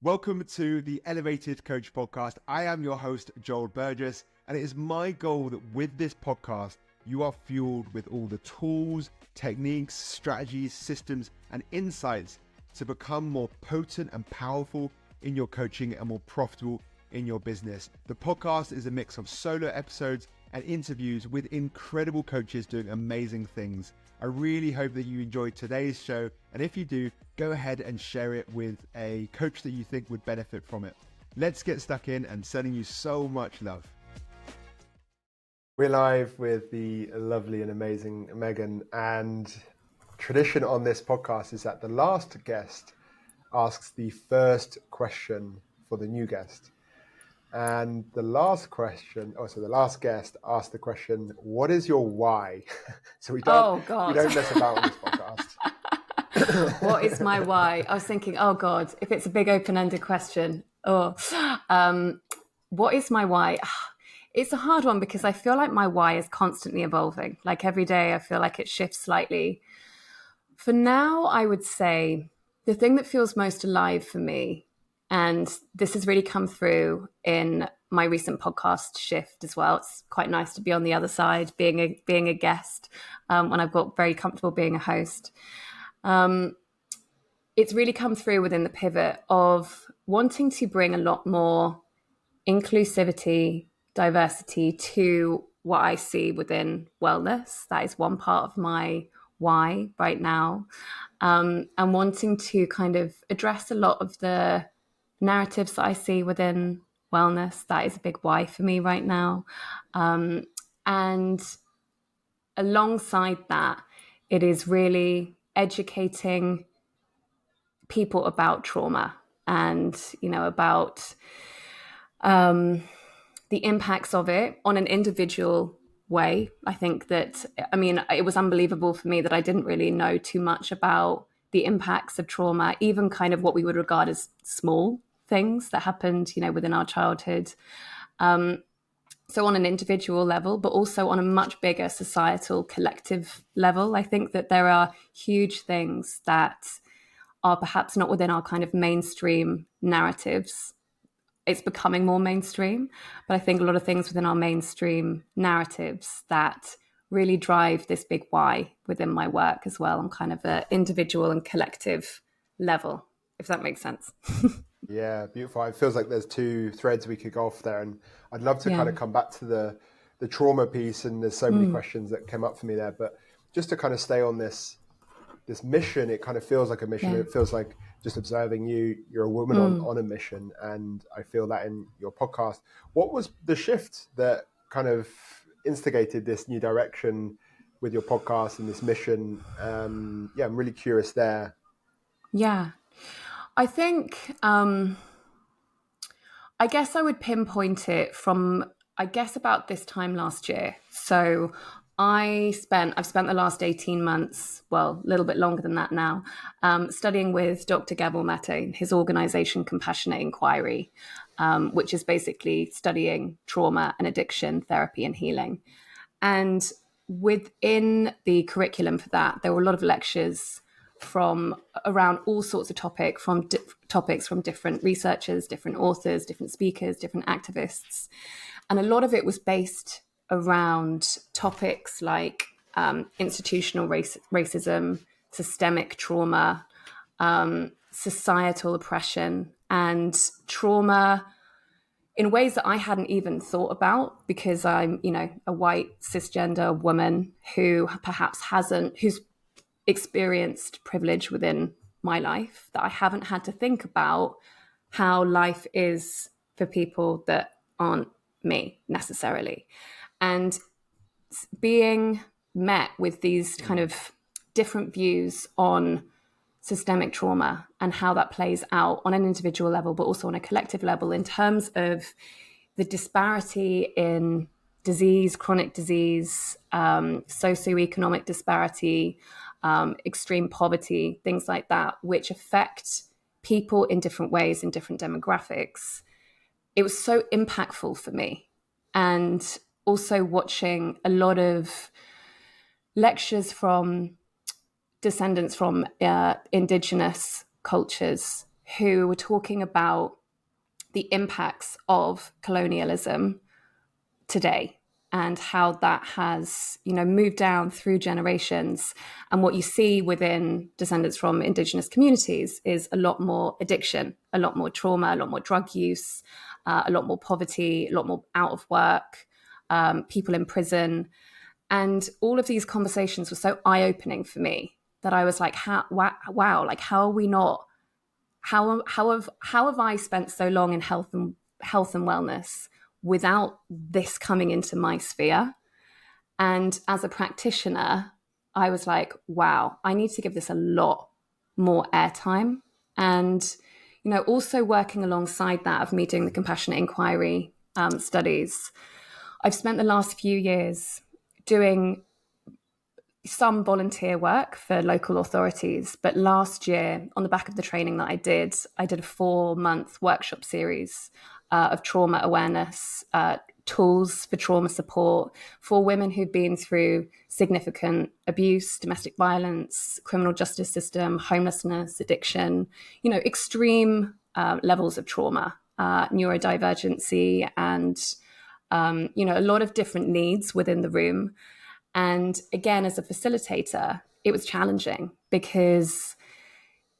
Welcome to the Elevated Coach Podcast. I am your host, Joel Burgess, and it is my goal that with this podcast, you are fueled with all the tools, techniques, strategies, systems, and insights to become more potent and powerful in your coaching and more profitable in your business. The podcast is a mix of solo episodes and interviews with incredible coaches doing amazing things. I really hope that you enjoyed today's show, and if you do, go ahead and share it with a coach that you think would benefit from it. Let's get stuck in and sending you so much love. We're live with the lovely and amazing Megan, and tradition on this podcast is that the last guest asks the first question for the new guest. And the last guest asked the question, what is your why? So we don't mess about on this podcast. What is my why? I was thinking, oh God, if it's a big open-ended question. What is my why? It's a hard one because I feel like my why is constantly evolving. Like every day I feel like it shifts slightly. For now, I would say the thing that feels most alive for me, and this has really come through in my recent podcast shift as well. It's quite nice to be on the other side, being a guest, when I've got very comfortable being a host. It's really come through within the pivot of wanting to bring a lot more inclusivity, diversity to what I see within wellness. That is one part of my why right now. And wanting to kind of address a lot of the narratives that I see within wellness. That is a big why for me right now. And alongside that, it is really educating people about trauma and, about the impacts of it on an individual way. I think that, it was unbelievable for me that I didn't really know too much about the impacts of trauma, even kind of what we would regard as small things that happened, within our childhood. So on an individual level, but also on a much bigger societal collective level, I think that there are huge things that are perhaps not within our kind of mainstream narratives. It's becoming more mainstream, but I think a lot of things within our mainstream narratives that really drive this big why within my work as well on kind of an individual and collective level, if that makes sense. Yeah, beautiful. It feels like there's two threads we could go off there, and I'd love to kind of come back to the trauma piece, and there's so many questions that came up for me there, but just to kind of stay on this mission, it kind of feels like a mission. Yeah. It feels like just observing you're a woman on a mission, and I feel that in your podcast. What was the shift that kind of instigated this new direction with your podcast and this mission? I'm really curious there. Yeah. I think, I guess I would pinpoint it from, about this time last year. So I've spent the last 18 months, well, a little bit longer than that now, studying with Dr. Gabor Mate, his organization Compassionate Inquiry, which is basically studying trauma and addiction, therapy and healing. And within the curriculum for that, there were a lot of lectures from around all sorts of topics from different researchers, different authors, different speakers, different activists. And a lot of it was based around topics like institutional racism, systemic trauma, societal oppression, and trauma in ways that I hadn't even thought about because I'm, a white cisgender woman who perhaps who's experienced privilege within my life, that I haven't had to think about how life is for people that aren't me necessarily. And being met with these kind of different views on systemic trauma and how that plays out on an individual level, but also on a collective level in terms of the disparity in disease, chronic disease, socioeconomic disparity, extreme poverty, things like that, which affect people in different ways, in different demographics. It was so impactful for me. And also watching a lot of lectures from descendants from indigenous cultures who were talking about the impacts of colonialism today and how that has, moved down through generations. And what you see within descendants from Indigenous communities is a lot more addiction, a lot more trauma, a lot more drug use, a lot more poverty, a lot more out of work, people in prison. And all of these conversations were so eye-opening for me that I was like, wow, like how are we not, how have I spent so long in health and wellness without this coming into my sphere? And as a practitioner, I was like, wow, I need to give this a lot more airtime. And, also working alongside that of me doing the compassionate inquiry studies, I've spent the last few years doing some volunteer work for local authorities. But last year, on the back of the training that I did a 4-month workshop series of trauma awareness, tools for trauma support for women who've been through significant abuse, domestic violence, criminal justice system, homelessness, addiction, extreme levels of trauma, neurodivergency, and, a lot of different needs within the room. And again, as a facilitator, it was challenging because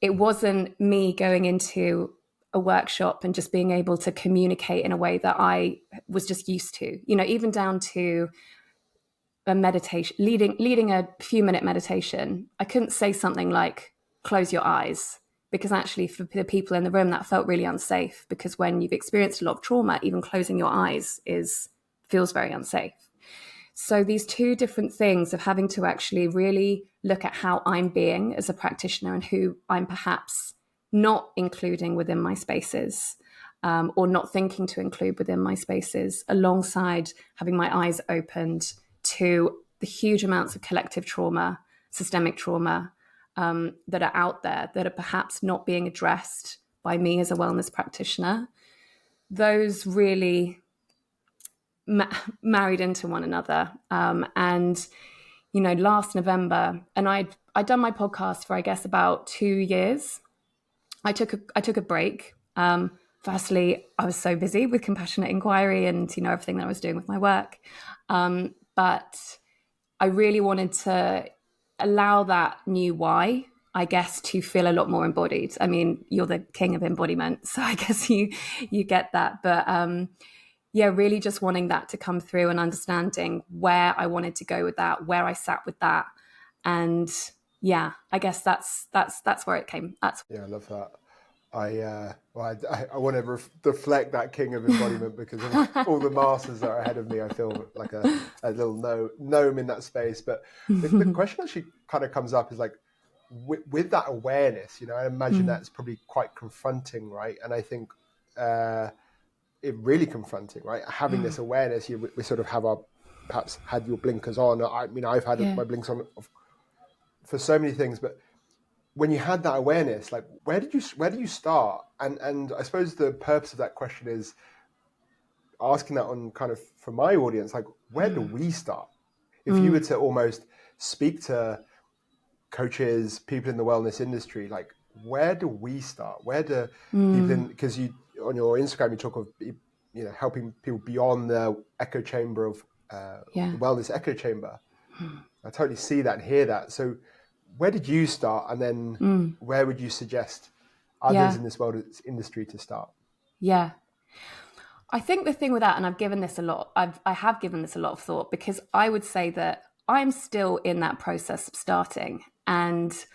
it wasn't me going into a workshop and just being able to communicate in a way that I was just used to, even down to a meditation, leading a few-minute meditation. I couldn't say something like, close your eyes, because actually for the people in the room, that felt really unsafe, because when you've experienced a lot of trauma, even closing your eyes feels very unsafe. So these two different things of having to actually really look at how I'm being as a practitioner and who I'm perhaps not including within my spaces, or not thinking to include within my spaces, alongside having my eyes opened to the huge amounts of collective trauma, systemic trauma that are out there that are perhaps not being addressed by me as a wellness practitioner. Those really married into one another. And, last November, and I'd done my podcast for, I guess, about 2 years. I took a break. Firstly, I was so busy with compassionate inquiry and, everything that I was doing with my work. But I really wanted to allow that new why, I guess, to feel a lot more embodied. I mean, you're the king of embodiment, so I guess you get that. But really just wanting that to come through and understanding where I wanted to go with that, where I sat with that. And I guess that's where it came. I love that. I want to deflect that king of embodiment because of all the masters that are ahead of me. I feel like a little gnome in that space. But the question actually kind of comes up is like, with that awareness, I imagine that's probably quite confronting, right? And I think it really confronting, right? Having this awareness, we sort of have perhaps had your blinkers on. I've had my blinkers on for so many things, but when you had that awareness, like where do you start? And I suppose the purpose of that question is asking that on kind of for my audience, like where do we start? If you were to almost speak to coaches, people in the wellness industry, like where do we start? Where do people because you on your Instagram you talk of helping people beyond the echo chamber of the wellness echo chamber. I totally see that and hear that. So where did you start, and then where would you suggest others in this wellness industry to start? Yeah, I think the thing with that, and I have given this a lot of thought, because I would say that I'm still in that process of starting, and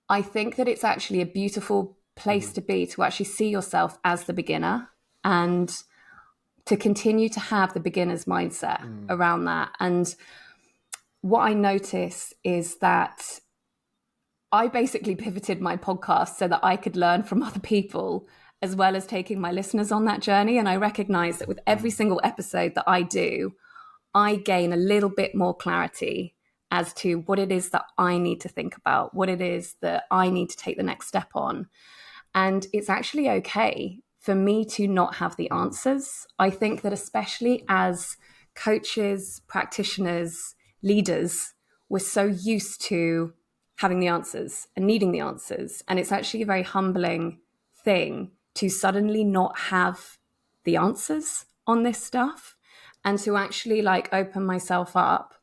I think that it's actually a beautiful place to be, to actually see yourself as the beginner and to continue to have the beginner's mindset around that. And what I notice is that I basically pivoted my podcast so that I could learn from other people, as well as taking my listeners on that journey. And I recognize that with every single episode that I do, I gain a little bit more clarity as to what it is that I need to think about, what it is that I need to take the next step on. And it's actually okay for me to not have the answers. I think that especially as coaches, practitioners, leaders, we're so used to having the answers and needing the answers. And it's actually a very humbling thing to suddenly not have the answers on this stuff, and to actually like open myself up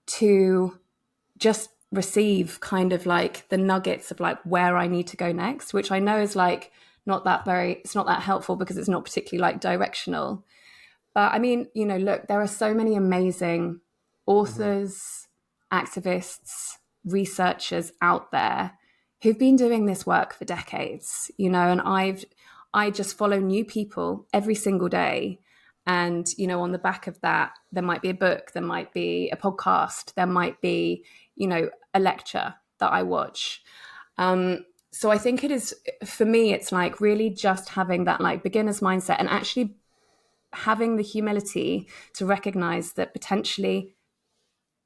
to just receive kind of like the nuggets of like where I need to go next, which I know is like it's not that helpful because it's not particularly like directional. But I mean, you know, look, there are so many amazing authors, activists, researchers out there who've been doing this work for decades, you know, and I just follow new people every single day. And, you know, on the back of that, there might be a book, there might be a podcast, there might be, you know, a lecture that I watch. So I think it is, for me, it's like really just having that like beginner's mindset and actually having the humility to recognize that potentially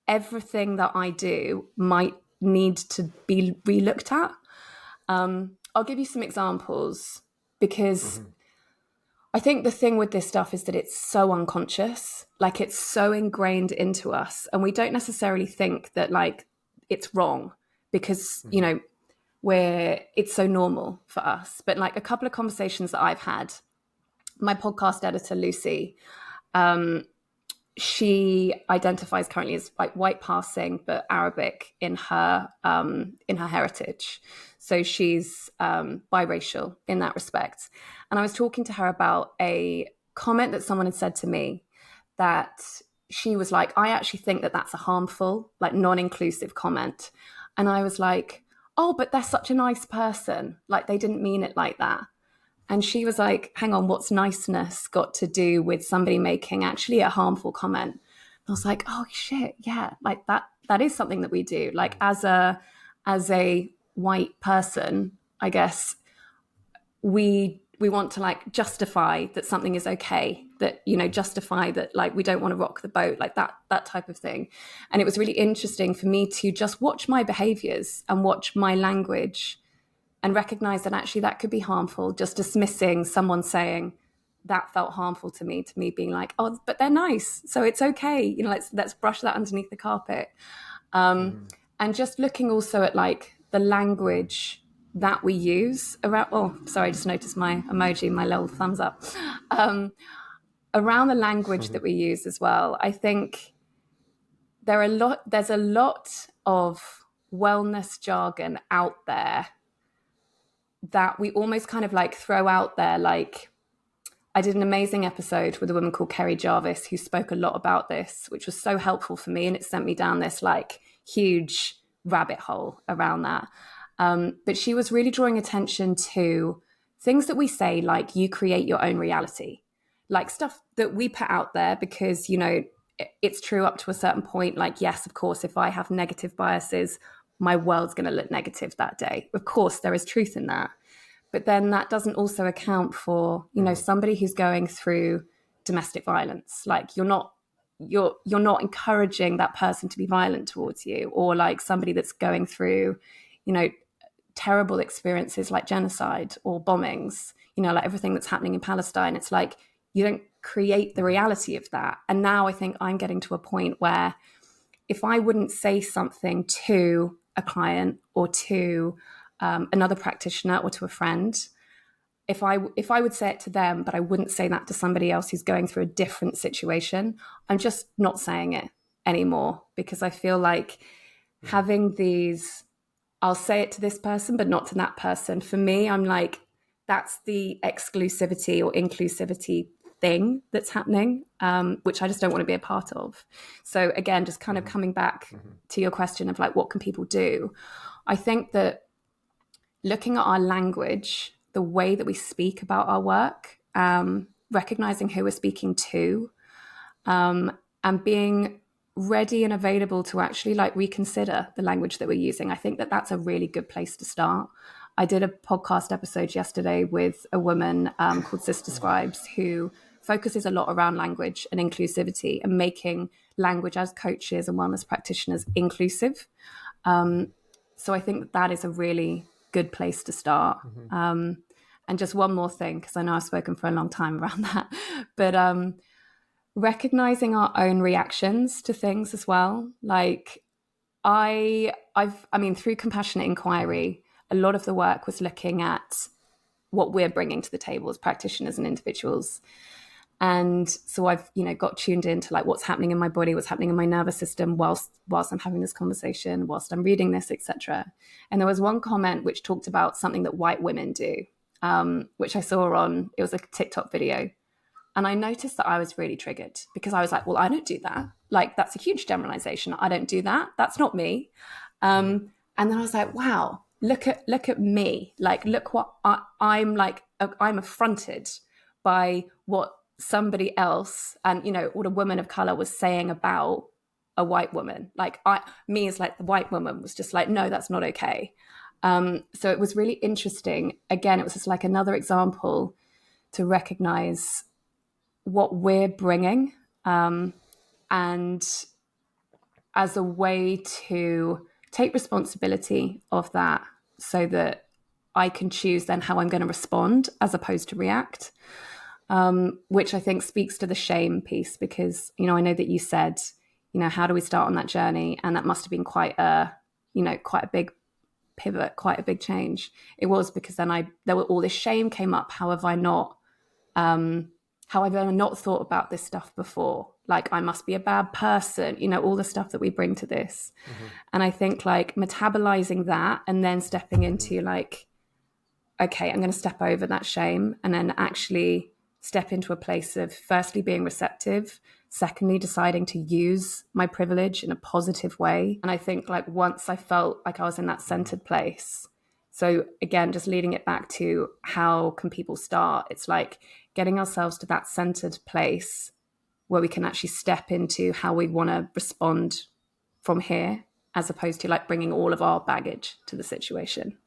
everything that I do might need to be relooked at. I'll give you some examples because I think the thing with this stuff is that it's so unconscious, like it's so ingrained into us, and we don't necessarily think that like it's wrong because, you know, it's so normal for us. But like a couple of conversations that I've had, my podcast editor, Lucy, she identifies currently as like white passing, but Arabic in her heritage. So she's biracial in that respect. And I was talking to her about a comment that someone had said to me that she was like, I actually think that that's a harmful, like non-inclusive comment. And I was like, oh, but they're such a nice person. Like they didn't mean it like that. And she was like, hang on, what's niceness got to do with somebody making actually a harmful comment? And I was like, oh shit, yeah, like that is something that we do. Like as a white person, I guess we want to like justify that something is okay, that, you know, justify that like we don't want to rock the boat, like that type of thing. And it was really interesting for me to just watch my behaviors and watch my language and recognize that actually that could be harmful, just dismissing someone saying that felt harmful to me being like, oh, but they're nice, so it's okay, you know, let's brush that underneath the carpet. And just looking also at like the language that we use around, oh, sorry, I just noticed my emoji, my little thumbs up, around the language that we use as well. I think there's a lot of wellness jargon out there that we almost kind of like throw out there. Like I did an amazing episode with a woman called Kerry Jarvis who spoke a lot about this, which was so helpful for me. And it sent me down this like huge rabbit hole around that. But she was really drawing attention to things that we say, like you create your own reality, like stuff that we put out there because, you know, it's true up to a certain point. Like, yes, of course, if I have negative biases, my world's going to look negative that day. Of course, there is truth in that. But then that doesn't also account for, you know, somebody who's going through domestic violence. Like you're not encouraging that person to be violent towards you, or like somebody that's going through, you know, terrible experiences like genocide or bombings, you know, like everything that's happening in Palestine. It's like you don't create the reality of that. And now I think I'm getting to a point where if I wouldn't say something to a client or to another practitioner or to a friend, if I would say it to them, but I wouldn't say that to somebody else who's going through a different situation, I'm just not saying it anymore, because I feel like having these, I'll say it to this person, but not to that person. For me, I'm like, that's the exclusivity or inclusivity thing that's happening, which I just don't want to be a part of. So again, just kind of coming back to your question of like, what can people do? I think that looking at our language, the way that we speak about our work, recognizing who we're speaking to, and being ready and available to actually like reconsider the language that we're using. I think that that's a really good place to start. I did a podcast episode yesterday with a woman called Sister Scribes, who focuses a lot around language and inclusivity and making language as coaches and wellness practitioners inclusive. So I think that is a really good place to start. And just one more thing, because I know I've spoken for a long time around that, but recognizing our own reactions to things as well. Like I mean, through compassionate inquiry, a lot of the work was looking at what we're bringing to the table as practitioners and individuals. And so I've, got tuned into like what's happening in my body, what's happening in my nervous system whilst I'm having this conversation, whilst I'm reading this, etc. And there was one comment which talked about something that white women do, which I saw on, it was a TikTok video. And I noticed that I was really triggered because I was like, well, I don't do that. Like, that's a huge generalization. I don't do that. That's not me. And then I was like, wow, look at me. Like, look what I'm like, I'm affronted by what somebody else and, what a woman of color was saying about a white woman. Like me as like the white woman was just like, no, that's not okay. So it was really interesting. Again, it was just like another example to recognize what we're bringing, and as a way to take responsibility of that so that I can choose then how I'm going to respond as opposed to react, which I think speaks to the shame piece because, I know that you said, how do we start on that journey? And that must have been quite a big pivot, quite a big change. It was because then all this shame came up. How have I not thought about this stuff before? Like, I must be a bad person, all the stuff that we bring to this. And I think like metabolizing that and then stepping into like, okay, I'm going to step over that shame and then actually step into a place of firstly being receptive, secondly deciding to use my privilege in a positive way. And I think like once I felt like I was in that centered place, so again, just leading it back to how can people start? It's like getting ourselves to that centered place where we can actually step into how we want to respond from here, as opposed to like bringing all of our baggage to the situation,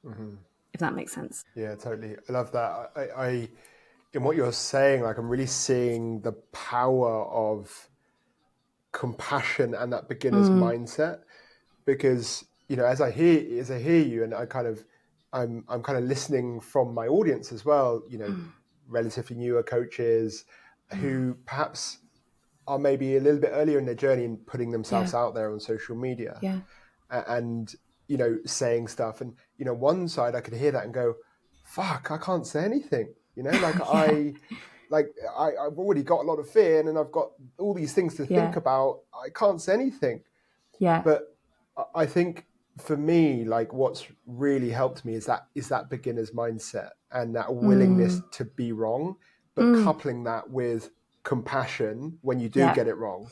if that makes sense. Yeah, totally. I love that. I in what you're saying, like I'm really seeing the power of compassion and that beginner's mindset, because as I hear you, and I'm kind of listening from my audience as well, relatively newer coaches who perhaps are maybe a little bit earlier in their journey in putting themselves out there on social media, and saying stuff, and one side I could hear that and go, fuck, I can't say anything, like I've already got a lot of fear and I've got all these things to think about. I can't say anything. But I think for me, like what's really helped me is that beginner's mindset and that willingness to be wrong, but coupling that with compassion when you do get it wrong,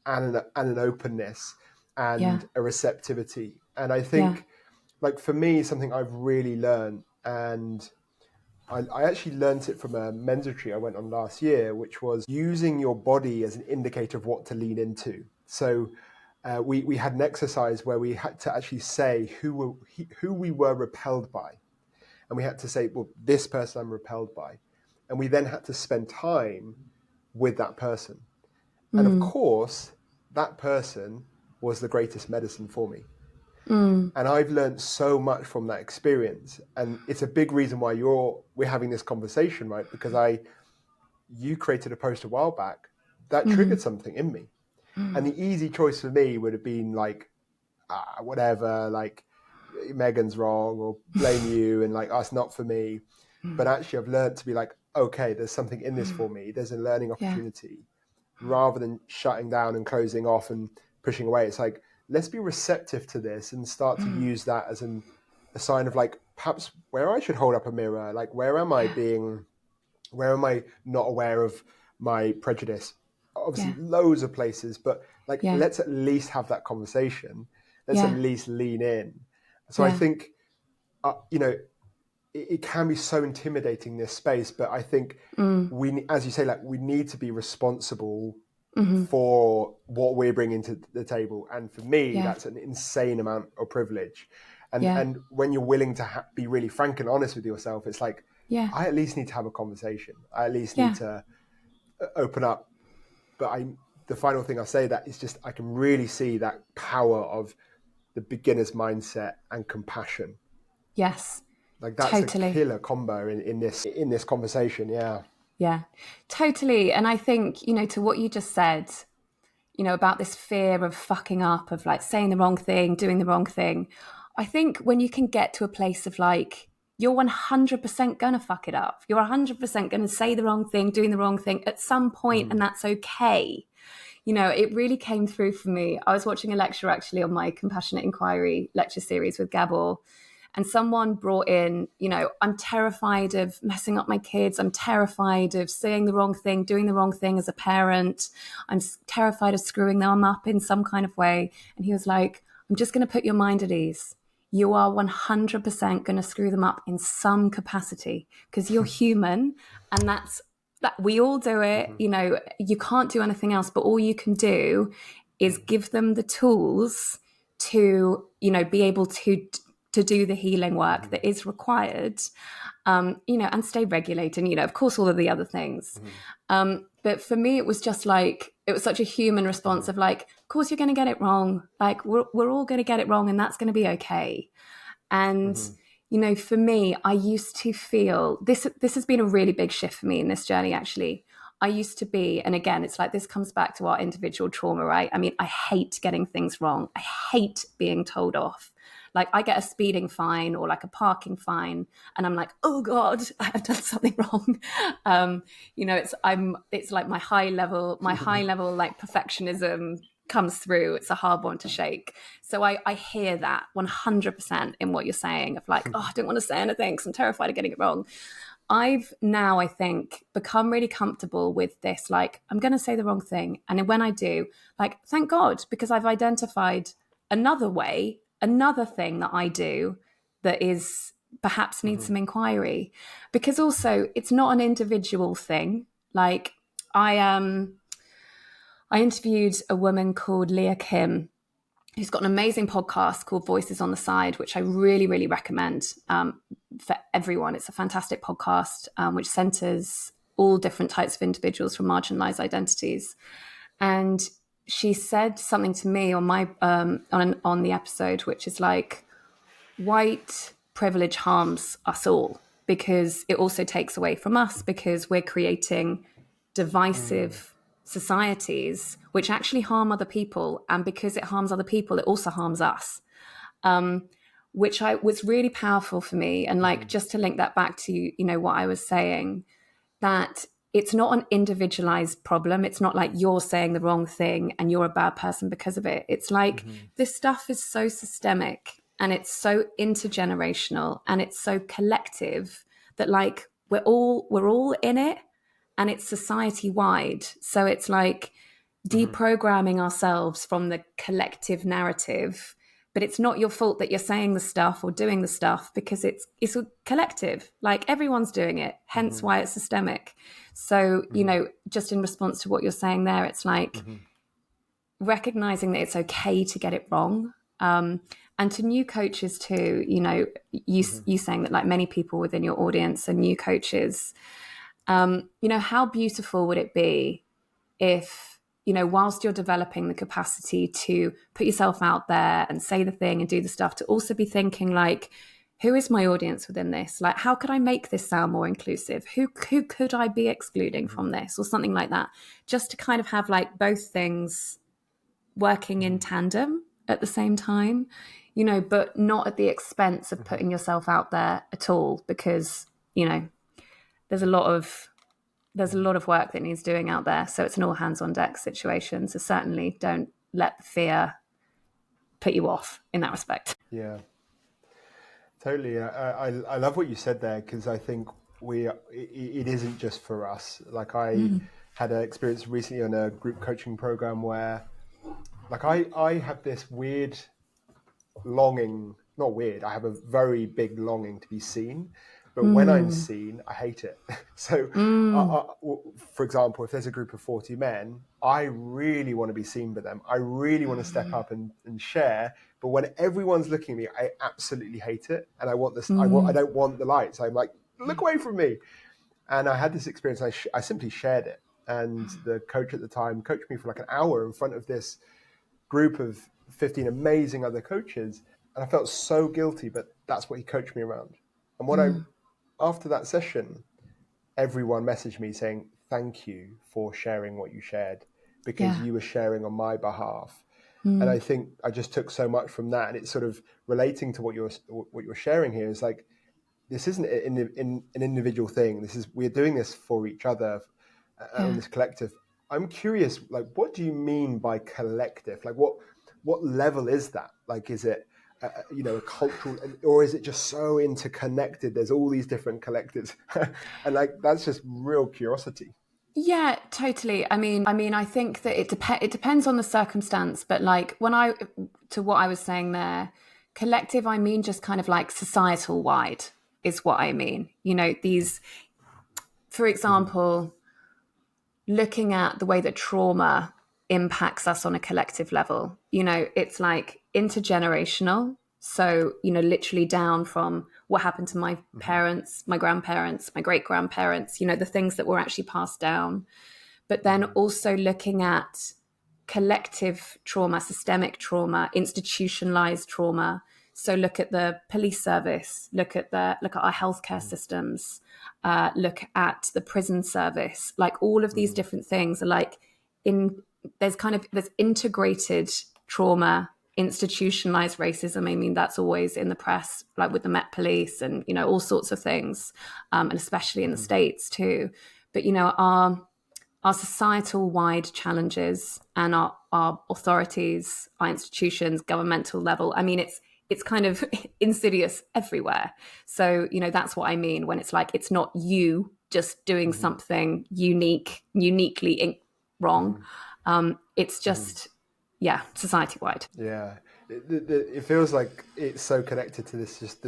and an openness and a receptivity. And I think like for me, something I've really learned, and I actually learned it from a men's retreat I went on last year, which was using your body as an indicator of what to lean into. So we had an exercise where we had to actually say who we were repelled by. And we had to say, well, this person I'm repelled by. And we then had to spend time with that person. And of course, that person was the greatest medicine for me. And I've learned so much from that experience. And it's a big reason why we're having this conversation, right? Because you created a post a while back that triggered something in me. And the easy choice for me would have been like, whatever, like Megan's wrong, or blame you, and like, it's not for me. But actually I've learned to be like, okay, there's something in this for me. There's a learning opportunity, rather than shutting down and closing off and pushing away. It's like, let's be receptive to this and start to use that as a sign of like, perhaps where I should hold up a mirror, like where am I not aware of my prejudice? Obviously loads of places, but like, let's at least have that conversation. Let's at least lean in. So I think, it can be so intimidating, this space, but I think we, as you say, like we need to be responsible for what we're bringing to the table. And for me, that's an insane amount of privilege. And when you're willing to be really frank and honest with yourself, it's like, I at least need to have a conversation. I at least need to open up. But the final thing I say that is just, I can really see that power of the beginner's mindset and compassion. Yes. Like that's a killer combo in this conversation. Yeah, totally. And I think, to what you just said, about this fear of fucking up, of like saying the wrong thing, doing the wrong thing. I think when you can get to a place of like, you're 100% going to fuck it up. You're 100% going to say the wrong thing, doing the wrong thing at some point, and that's okay. It really came through for me. I was watching a lecture actually on my Compassionate Inquiry lecture series with Gabor, and someone brought in, I'm terrified of messing up my kids. I'm terrified of saying the wrong thing, doing the wrong thing as a parent. I'm terrified of screwing them up in some kind of way. And he was like, I'm just going to put your mind at ease. You are 100% going to screw them up in some capacity because you're human, and that we all do it. You can't do anything else, but all you can do is give them the tools to, be able to do the healing work that is required, and stay regulated, and, of course, all of the other things. But for me, it was just like, it was such a human response of like, of course, you're going to get it wrong. Like, we're all going to get it wrong, and that's going to be okay. And, for me, I used to feel this has been a really big shift for me in this journey, actually. I used to be, and again, it's like this comes back to our individual trauma, right? I mean, I hate getting things wrong. I hate being told off. Like, I get a speeding fine or like a parking fine, and I'm like, oh God, I've done something wrong. It's like my high level like perfectionism comes through. It's a hard one to shake. So I hear that 100% in what you're saying of like, oh, I don't want to say anything because I'm terrified of getting it wrong. I've now, I think, become really comfortable with this. Like, I'm going to say the wrong thing. And when I do, like, thank God, because I've identified another thing that I do that is perhaps needs some inquiry. Because also, it's not an individual thing. Like, I interviewed a woman called Leah Kim, who's got an amazing podcast called Voices on the Side, which I really, really recommend for everyone. It's a fantastic podcast which centers all different types of individuals from marginalized identities. And she said something to me on my on the episode, which is like, white privilege harms us all because it also takes away from us because we're creating divisive societies which actually harm other people, and because it harms other people, it also harms us, which was really powerful for me. And like, just to link that back to what I was saying, that it's not an individualized problem. It's not like you're saying the wrong thing and you're a bad person because of it. It's like this stuff is so systemic and it's so intergenerational and it's so collective that like we're all in it, and it's society wide. So it's like deprogramming ourselves from the collective narrative. But it's not your fault that you're saying the stuff or doing the stuff, because it's a collective. Like, everyone's doing it, hence why it's systemic. So, just in response to what you're saying there, it's like recognizing that it's okay to get it wrong. And to new coaches too, you saying that like many people within your audience are new coaches. How beautiful would it be if, whilst you're developing the capacity to put yourself out there and say the thing and do the stuff, to also be thinking like, who is my audience within this? Like, how could I make this sound more inclusive? Who could I be excluding from this, or something like that? Just to kind of have like both things working in tandem at the same time, but not at the expense of putting yourself out there at all, because, there's a lot of work that needs doing out there. So it's an all hands on deck situation. So certainly don't let the fear put you off in that respect. Yeah, totally. I love what you said there, because I think it isn't just for us. Like, I had an experience recently on a group coaching program where like I have this weird longing, not weird, I have a very big longing to be seen. But when I'm seen, I hate it. So, for example, if there's a group of 40 men, I really want to be seen by them. I really want to step up and share. But when everyone's looking at me, I absolutely hate it. And I want this. I don't want the lights. I'm like, look away from me. And I had this experience. I simply shared it. And the coach at the time coached me for like an hour in front of this group of 15 amazing other coaches. And I felt so guilty, but that's what he coached me around. And after that session, everyone messaged me saying, thank you for sharing what you shared, because you were sharing on my behalf. And I think I just took so much from that. And it's sort of relating to what you're sharing here, is like this isn't an individual thing. We're doing this for each other on this collective. I'm curious, like, what do you mean by collective? Like, what level is that? Like, is it a cultural, or is it just so interconnected? There's all these different collectives, and like that's just real curiosity. Yeah, totally. I mean, I think that it depends on the circumstance, but like to what I was saying there, collective, I mean just kind of like societal wide is what I mean. These, for example, looking at the way that trauma impacts us on a collective level, it's like intergenerational. So, literally down from what happened to my parents, my grandparents, my great-grandparents, the things that were actually passed down. But then also looking at collective trauma, systemic trauma, institutionalized trauma. So look at the police service, look at our healthcare systems, look at the prison service. Like all of these different things are like there's integrated trauma, institutionalized racism. I mean, that's always in the press, like with the Met Police and, all sorts of things, and especially in the States too. But, our societal wide challenges and our authorities, our institutions, governmental level, I mean, it's kind of insidious everywhere. So, that's what I mean when it's like, it's not you just doing something uniquely wrong. It's just, society-wide. Yeah. It feels like it's so connected to this, just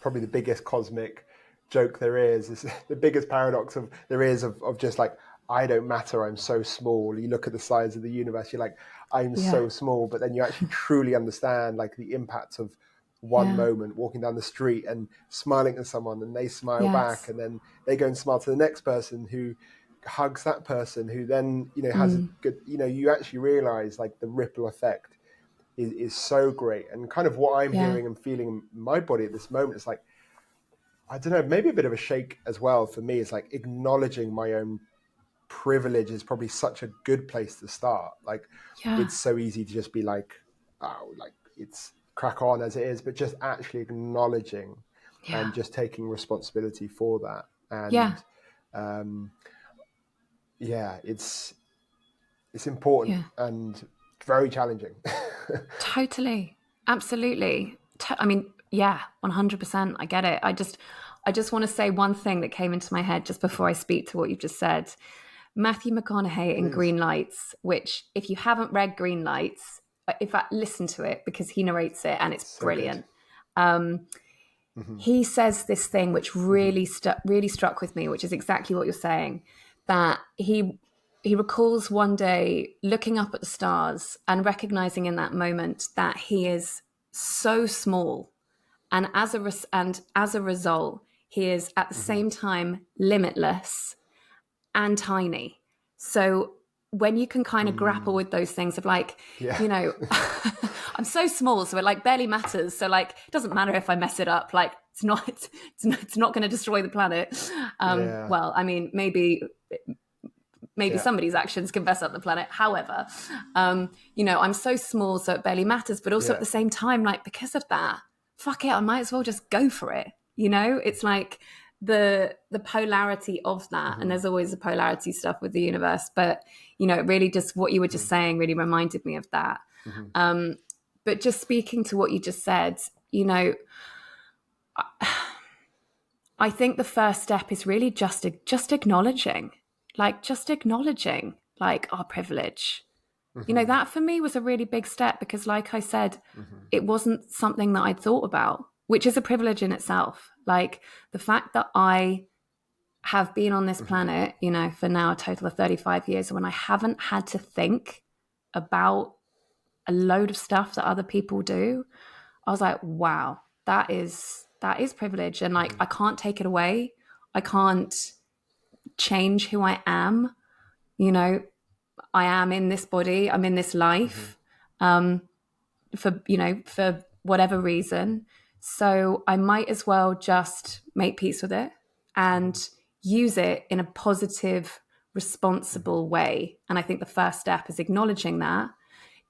probably the biggest cosmic joke there is. It's the biggest paradox there is of just like, I don't matter, I'm so small. You look at the size of the universe, you're like, I'm so small, but then you actually truly understand like the impact of one moment walking down the street and smiling at someone and they smile back, and then they go and smile to the next person who hugs that person who then, has a good, you actually realize like the ripple effect is so great. And kind of what I'm hearing and feeling in my body at this moment is like, I don't know, maybe a bit of a shake as well for me. It's like acknowledging my own privilege is probably such a good place to start. Like it's so easy to just be like, oh, like it's crack on as it is, but just actually acknowledging and just taking responsibility for that. And it's important and very challenging. Totally. Absolutely. I mean, 100%. I get it. I just want to say one thing that came into my head just before I speak to what you've just said. Matthew McConaughey in Green Lights, which if you haven't read Green Lights, in fact, listen to it because he narrates it and it's so brilliant. He says this thing which really struck with me, which is exactly what you're saying, that he recalls one day looking up at the stars and recognizing in that moment that he is so small, and as a result, he is at the same time limitless and tiny. So when you can kind of grapple with those things of like, I'm so small, so it like barely matters. So like, it doesn't matter if I mess it up. Like it's not going to destroy the planet. Well, I mean, maybe somebody's actions can mess up the planet. However, I'm so small, so it barely matters. But also at the same time, like because of that, fuck it, I might as well just go for it. It's like the polarity of that. And there's always the polarity stuff with the universe. But, really just what you were just saying really reminded me of that. But just speaking to what you just said, I think the first step is really just acknowledging our privilege. That for me was a really big step because like I said, it wasn't something that I'd thought about, which is a privilege in itself. Like the fact that I have been on this planet, for now a total of 35 years, when I haven't had to think about a load of stuff that other people do, I was like, wow, that is privilege. And like, I can't take it away. I can't change who I am. I am in this body, I'm in this life, for whatever reason. So I might as well just make peace with it and use it in a positive, responsible way. And I think the first step is acknowledging that,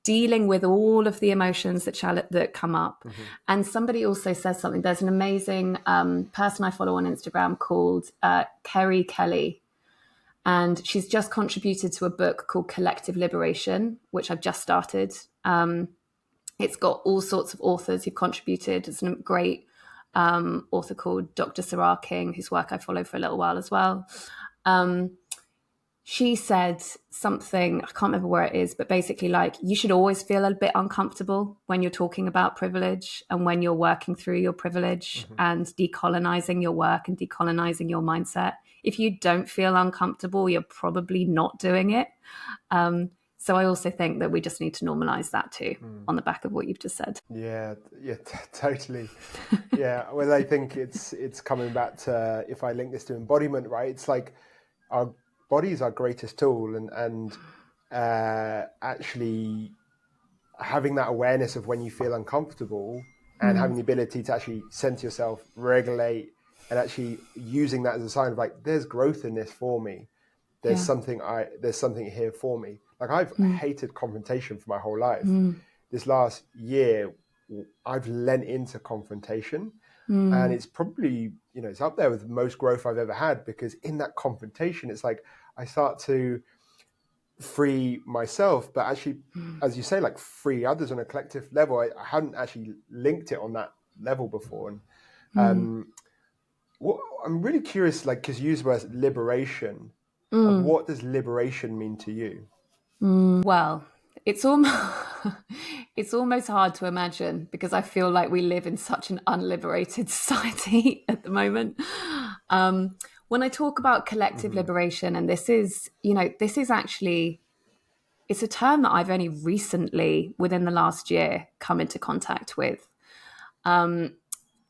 dealing with all of the emotions that come up. And somebody also says something. There's an amazing person I follow on Instagram called Kerry Kelly. And she's just contributed to a book called Collective Liberation, which I've just started. It's got all sorts of authors who've contributed. There's a great author called Dr. Sarah King, whose work I followed for a little while as well. She said something, I can't remember where it is, but basically like you should always feel a bit uncomfortable when you're talking about privilege and when you're working through your privilege and decolonizing your work and decolonizing your mindset. If you don't feel uncomfortable, you're probably not doing it. So I also think that we just need to normalize that too, on the back of what you've just said. Yeah, totally. Yeah, well, I think it's coming back to, if I link this to embodiment, right? It's like our body is our greatest tool, and actually having that awareness of when you feel uncomfortable and having the ability to actually center yourself, regulate, and actually using that as a sign of like, there's growth in this for me. There's something here for me. Like I've hated confrontation for my whole life. This last year, I've lent into confrontation, and it's probably, it's up there with the most growth I've ever had, because in that confrontation, it's like I start to free myself, but actually, as you say, like free others on a collective level. I hadn't actually linked it on that level before. And I'm really curious, like, because you use the word liberation. What does liberation mean to you? Well, it's almost hard to imagine, because I feel like we live in such an unliberated society at the moment. When I talk about collective liberation, and this is actually, it's a term that I've only recently, within the last year, come into contact with. The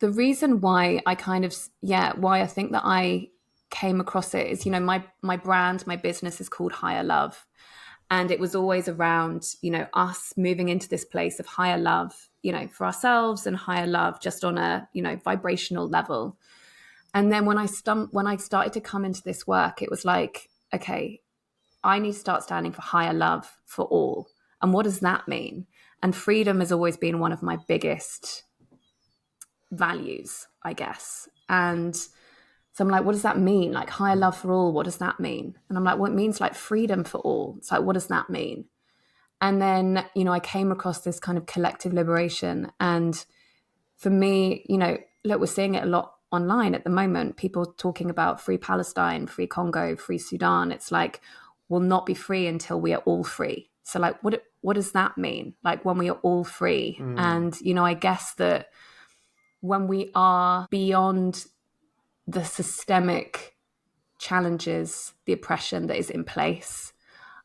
reason why I why I think that I came across it is, my brand, my business is called Higher Love. And it was always around, us moving into this place of higher love, for ourselves, and higher love just on a, vibrational level. And then when I started to come into this work, it was like, okay, I need to start standing for higher love for all. And what does that mean? And freedom has always been one of my biggest values, I guess. And so I'm like, what does that mean? Like higher love for all, what does that mean? And I'm like, well, it means like freedom for all. It's like, what does that mean? And then, I came across this kind of collective liberation. And for me, look, we're seeing it a lot online at the moment. People talking about free Palestine, free Congo, free Sudan. It's like, we'll not be free until we are all free. So like, what does that mean? Like when we are all free? And, I guess that when we are beyond the systemic challenges, the oppression that is in place,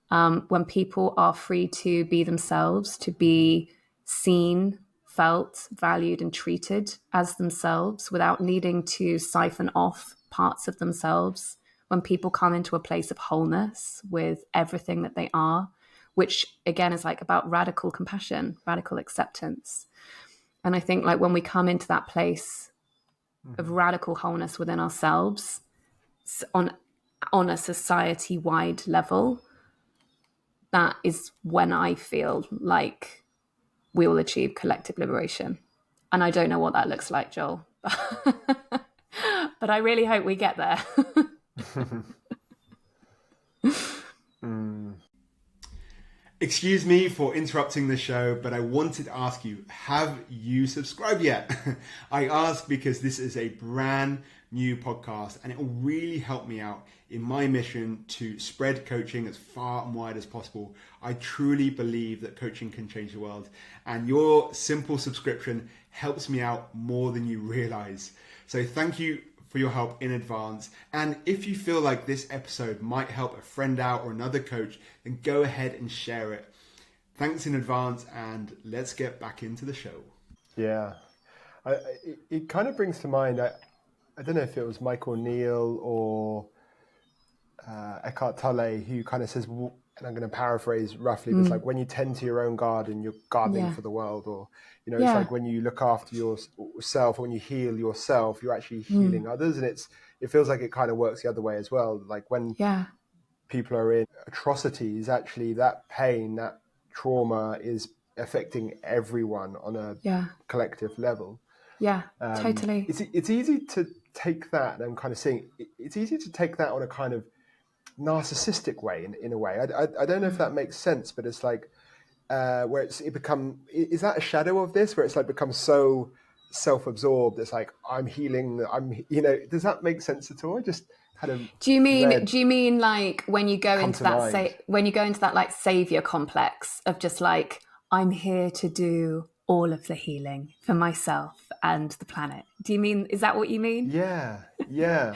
when people are free to be themselves, to be seen, felt, valued, and treated as themselves without needing to siphon off parts of themselves, when people come into a place of wholeness with everything that they are, which again is like about radical compassion, radical acceptance. And I think like when we come into that place of radical wholeness within ourselves on a society-wide level, that is when I feel like we will achieve collective liberation. And I don't know what that looks like, Joel. But I really hope we get there. Excuse me for interrupting the show, but I wanted to ask you, have you subscribed yet? I ask because this is a brand new podcast, and it will really help me out in my mission to spread coaching as far and wide as possible. I truly believe that coaching can change the world, and your simple subscription helps me out more than you realize. So thank you for your help in advance. And if you feel like this episode might help a friend out or another coach, then go ahead and share it. Thanks in advance, and let's get back into the show. Yeah, it kind of brings to mind, I don't know if it was Michael Neal or Eckhart Tolle, who kind of says, and I'm going to paraphrase roughly, but it's like when you tend to your own garden, you're gardening for the world. Or, it's like when you look after yourself, when you heal yourself, you're actually healing others. And it feels like it kind of works the other way as well. Like when people are in atrocities, actually that pain, that trauma is affecting everyone on a collective level. Yeah, totally. It's easy to take that, and I'm kind of saying it's easy to take that on a kind of narcissistic way, in a way. I don't know if that makes sense, but it's like where is that a shadow of this, where it's like becomes so self-absorbed? It's like I'm healing. Does that make sense at all? I just kind of do you mean like when you go into that like savior complex of just like, I'm here to do all of the healing for myself and the planet? Is that what you mean? Yeah. Yeah.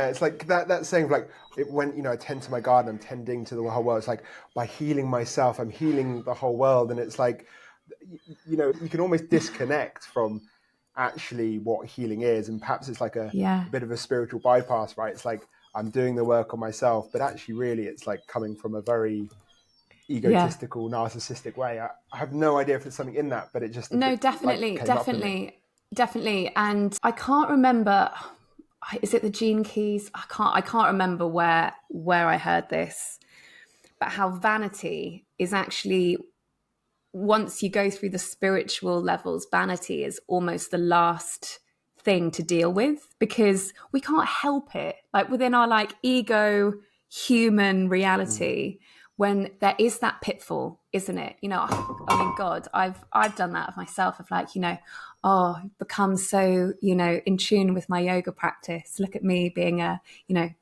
It's like that saying of like, when I tend to my garden, I'm tending to the whole world. It's like, by healing myself, I'm healing the whole world. And it's like, you can almost disconnect from actually what healing is, and perhaps it's like a bit of a spiritual bypass, right? It's like I'm doing the work on myself, but actually really it's like coming from a very egotistical, narcissistic way. I have no idea if there's something in that, but it just definitely. And I can't remember, is it the Gene Keys? I can't remember where I heard this, but how vanity is actually, once you go through the spiritual levels, vanity is almost the last thing to deal with, because we can't help it. Like within our like ego human reality, when there is that pitfall, isn't it? I mean, God, I've done that of myself, of like, become so, in tune with my yoga practice. Look at me being a,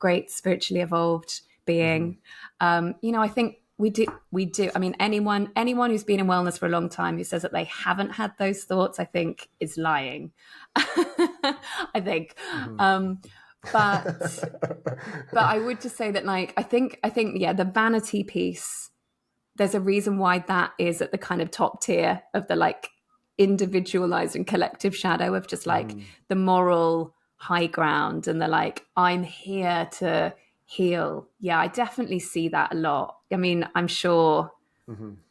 great spiritually evolved being. I think we do. I mean, anyone who's been in wellness for a long time who says that they haven't had those thoughts, I think is lying. I think. But I would just say that, like, I think, the vanity piece, there's a reason why that is at the kind of top tier of the like individualized and collective shadow of just like the moral high ground, and the like, I'm here to heal. Yeah, I definitely see that a lot. I mean, I'm sure.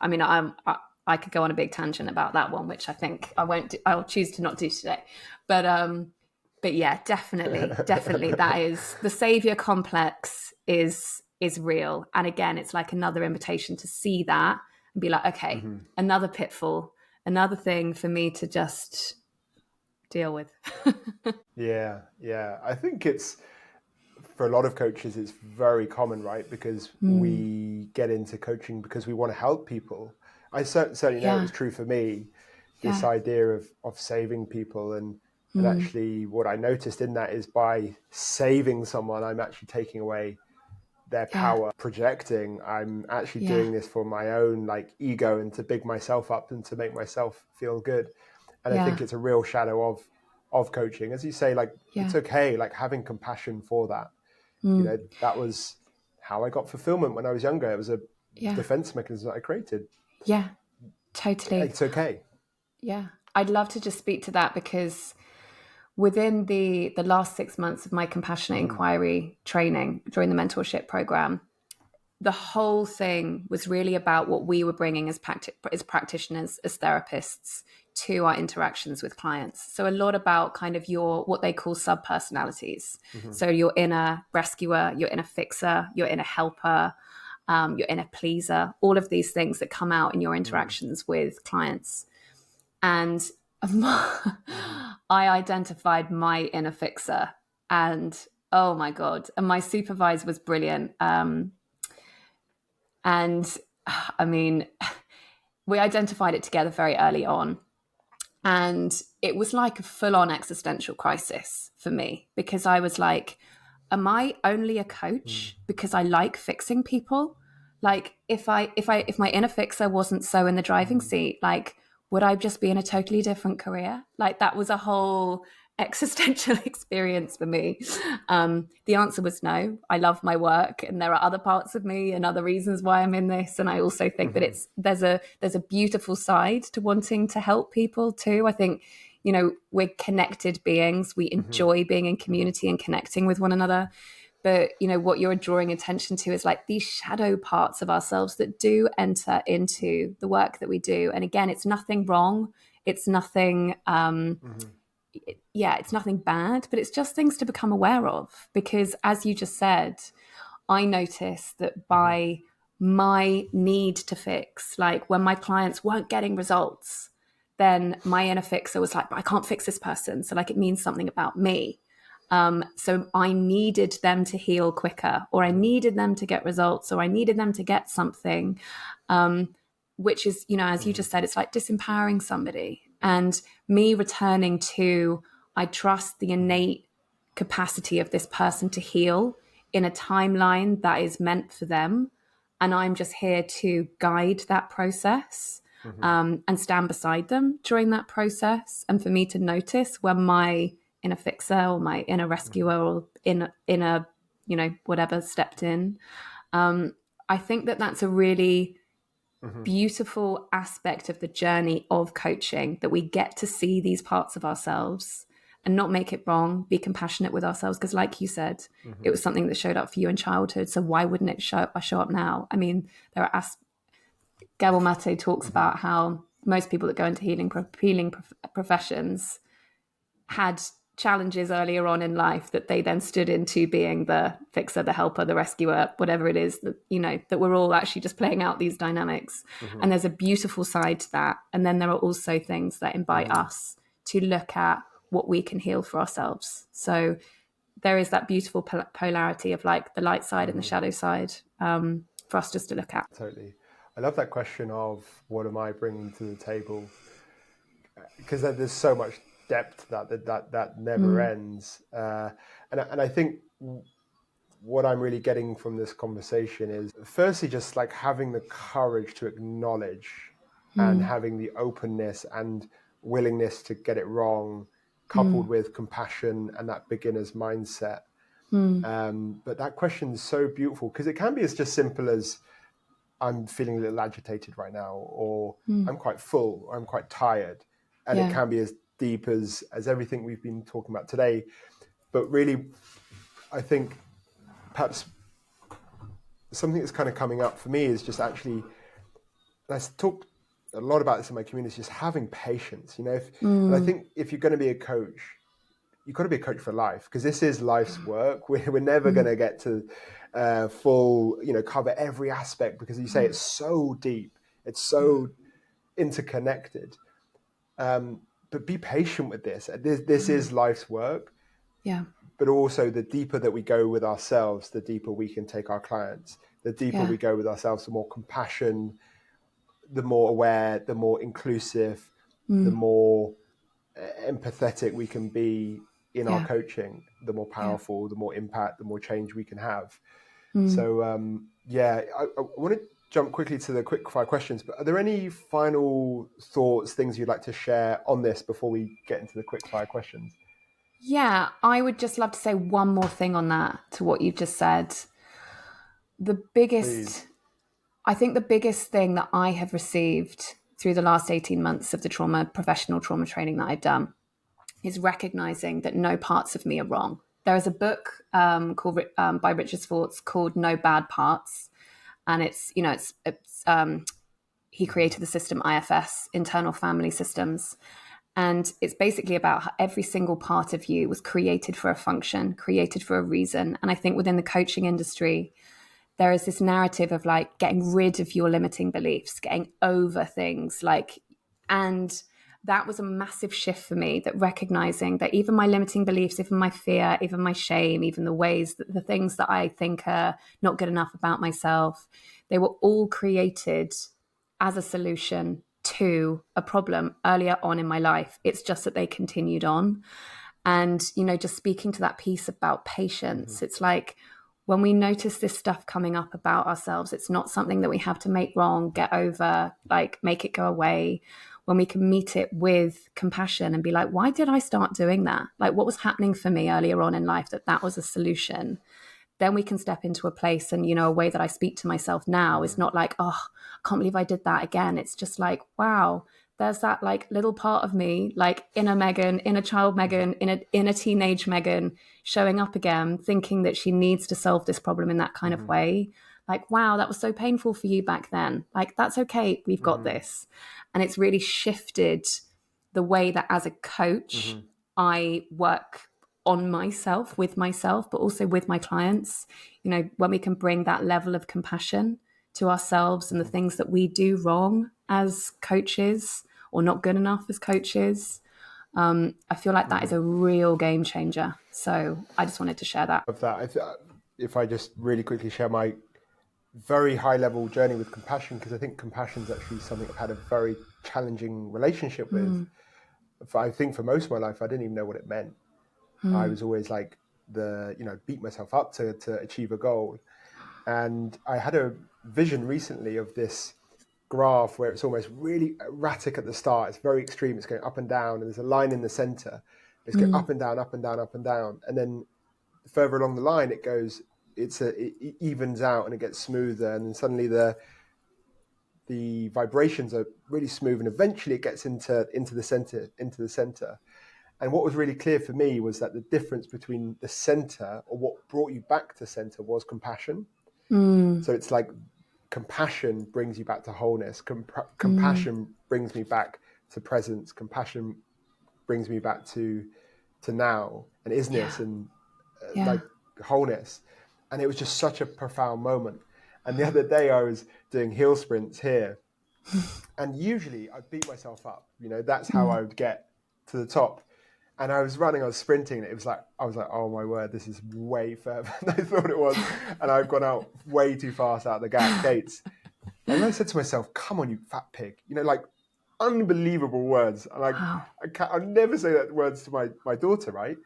I mean, I could go on a big tangent about that one, which I think I won't do. I'll choose to not do today. But yeah, definitely, that is, the savior complex is real. And again, it's like another invitation to see that and be like, okay, another pitfall, another thing for me to just deal with. Yeah. I think it's, for a lot of coaches, it's very common, right? Because we get into coaching because we want to help people. I certainly know it was true for me, this idea of saving people. And actually what I noticed in that is, by saving someone, I'm actually taking away their power, projecting. I'm actually doing this for my own like ego, and to big myself up and to make myself feel good. And I think it's a real shadow of coaching. As you say, like, it's okay, like having compassion for that. That was how I got fulfillment when I was younger. It was a defense mechanism that I created. Yeah, totally. It's okay. Yeah. I'd love to just speak to that, because within the last 6 months of my compassionate inquiry training during the mentorship program, the whole thing was really about what we were bringing as practitioners, as therapists, to our interactions with clients. So a lot about kind of what they call sub-personalities. So your inner rescuer, your inner fixer, your inner helper, your inner pleaser, all of these things that come out in your interactions with clients. And I identified my inner fixer, and oh my God, and my supervisor was brilliant. And I mean, we identified it together very early on. And it was like a full-on existential crisis for me, because I was like, am I only a coach because I like fixing people? Like, if my inner fixer wasn't so in the driving seat, like, would I just be in a totally different career? Like, that was a whole existential experience for me. The answer was no. I love my work, and there are other parts of me and other reasons why I'm in this. And I also think that there's a beautiful side to wanting to help people too. I think, we're connected beings. We enjoy being in community and connecting with one another. But, what you're drawing attention to is like these shadow parts of ourselves that do enter into the work that we do. And again, it's nothing wrong. It's nothing, it's nothing bad, but it's just things to become aware of. Because as you just said, I noticed that by my need to fix. Like when my clients weren't getting results, then my inner fixer was like, I can't fix this person. So like it means something about me. So I needed them to heal quicker, or I needed them to get results, or I needed them to get something, which is, as you just said, it's like disempowering somebody. And me returning to, I trust the innate capacity of this person to heal in a timeline that is meant for them. And I'm just here to guide that process, and stand beside them during that process. And for me to notice when my inner fixer or my inner rescuer or inner, whatever stepped in. I think that that's a really beautiful aspect of the journey of coaching, that we get to see these parts of ourselves and not make it wrong, be compassionate with ourselves. Because like you said, it was something that showed up for you in childhood. So why wouldn't it show up now? I mean, there are Gabor Mate talks about how most people that go into healing professions had challenges earlier on in life that they then stood into being the fixer, the helper, the rescuer, whatever it is, that we're all actually just playing out these dynamics. And there's a beautiful side to that. And then there are also things that invite us to look at what we can heal for ourselves. So there is that beautiful polarity of like the light side and the shadow side, for us just to look at. Totally. I love that question of what am I bringing to the table? Because there's so much depth that never ends. And I think what I'm really getting from this conversation is firstly, just like having the courage to acknowledge and having the openness and willingness to get it wrong, coupled with compassion and that beginner's mindset. But that question is so beautiful because it can be as just simple as I'm feeling a little agitated right now, or I'm quite full, or I'm quite tired. And it can be as deep as everything we've been talking about today. But really, I think perhaps something that's kind of coming up for me is just actually, and I talk a lot about this in my community, just having patience, and I think if you're going to be a coach, you've got to be a coach for life, because this is life's work. We're never going to get to full, cover every aspect, because you say it's so deep, it's so interconnected. But be patient with this. This is life's work. Yeah. But also the deeper that we go with ourselves, the deeper we can take our clients. The deeper we go with ourselves, the more compassion, the more aware, the more inclusive, the more empathetic we can be in our coaching, the more powerful, the more impact, the more change we can have. So, I want to jump quickly to the quick fire questions, but are there any final thoughts, things you'd like to share on this before we get into the quick fire questions? Yeah, I would just love to say one more thing on that, to what you've just said. I think the biggest thing that I have received through the last 18 months of the professional trauma training that I've done is recognizing that no parts of me are wrong. There is a book called by Richard Swartz called No Bad Parts. And he created the system IFS, Internal Family Systems. And it's basically about how every single part of you was created for a function, created for a reason. And I think within the coaching industry, there is this narrative of like getting rid of your limiting beliefs, getting over things, and that was a massive shift for me, that recognizing that even my limiting beliefs, even my fear, even my shame, even the things that I think are not good enough about myself, they were all created as a solution to a problem earlier on in my life. It's just that they continued on. And, just speaking to that piece about patience, it's like when we notice this stuff coming up about ourselves, it's not something that we have to make wrong, get over, make it go away. When we can meet it with compassion and be like, why did I start doing that? Like, what was happening for me earlier on in life that was a solution? Then we can step into a place, and, a way that I speak to myself now is not like, oh, I can't believe I did that again. It's just like, wow, there's that little part of me, inner Megan, inner child Megan, inner teenage Megan showing up again, thinking that she needs to solve this problem in that kind of way. Wow, that was so painful for you back then. That's okay. We've got this. And it's really shifted the way that as a coach, I work on myself, with myself, but also with my clients. When we can bring that level of compassion to ourselves and the things that we do wrong as coaches or not good enough as coaches. I feel like that is a real game changer. So I just wanted to share that. Of that, if I just really quickly share my very high level journey with compassion, because I think compassion is actually something I've had a very challenging relationship with. I think for most of my life, I didn't even know what it meant. I was always like beat myself up to achieve a goal. And I had a vision recently of this graph where it's almost really erratic at the start. It's very extreme. It's going up and down, and there's a line in the center. It's going up and down, up and down, up and down. And then further along the line, it goes, it evens out and it gets smoother. And then suddenly the vibrations are really smooth, and eventually it gets into the center. And what was really clear for me was that the difference between the center, or what brought you back to center, was compassion. So it's like compassion brings you back to wholeness. Compassion brings me back to presence. Compassion brings me back to now and isness and like wholeness. And it was just such a profound moment. And the other day I was doing hill sprints here, and usually I'd beat myself up. That's how I would get to the top. And I was sprinting, and I was like, oh my word, this is way further than I thought it was. And I've gone out way too fast out the gates. And I said to myself, come on, you fat pig. Like unbelievable words. And I'll never say that words to my daughter, right?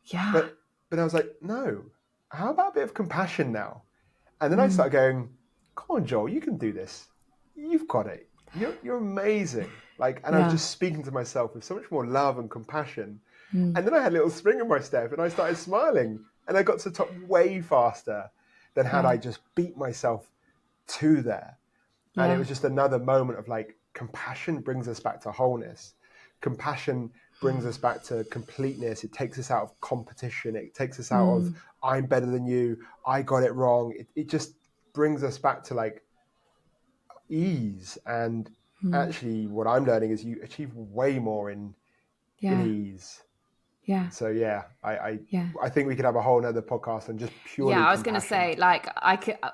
Yeah. But I was like, no, how about a bit of compassion now? And then I started going, come on, Joel, you can do this. You've got it. You're amazing. And I was just speaking to myself with so much more love and compassion. And then I had a little spring in my step, and I started smiling, and I got to the top way faster than had I just beat myself to there. And it was just another moment of compassion brings us back to wholeness. Compassion brings us back to completeness. It takes us out of competition. It takes us out of, I'm better than you, I got it wrong. It just brings us back to ease. And actually what I'm learning is you achieve way more in ease. Yeah. So I think we could have a whole nother podcast on just purely. Yeah, I was going to say,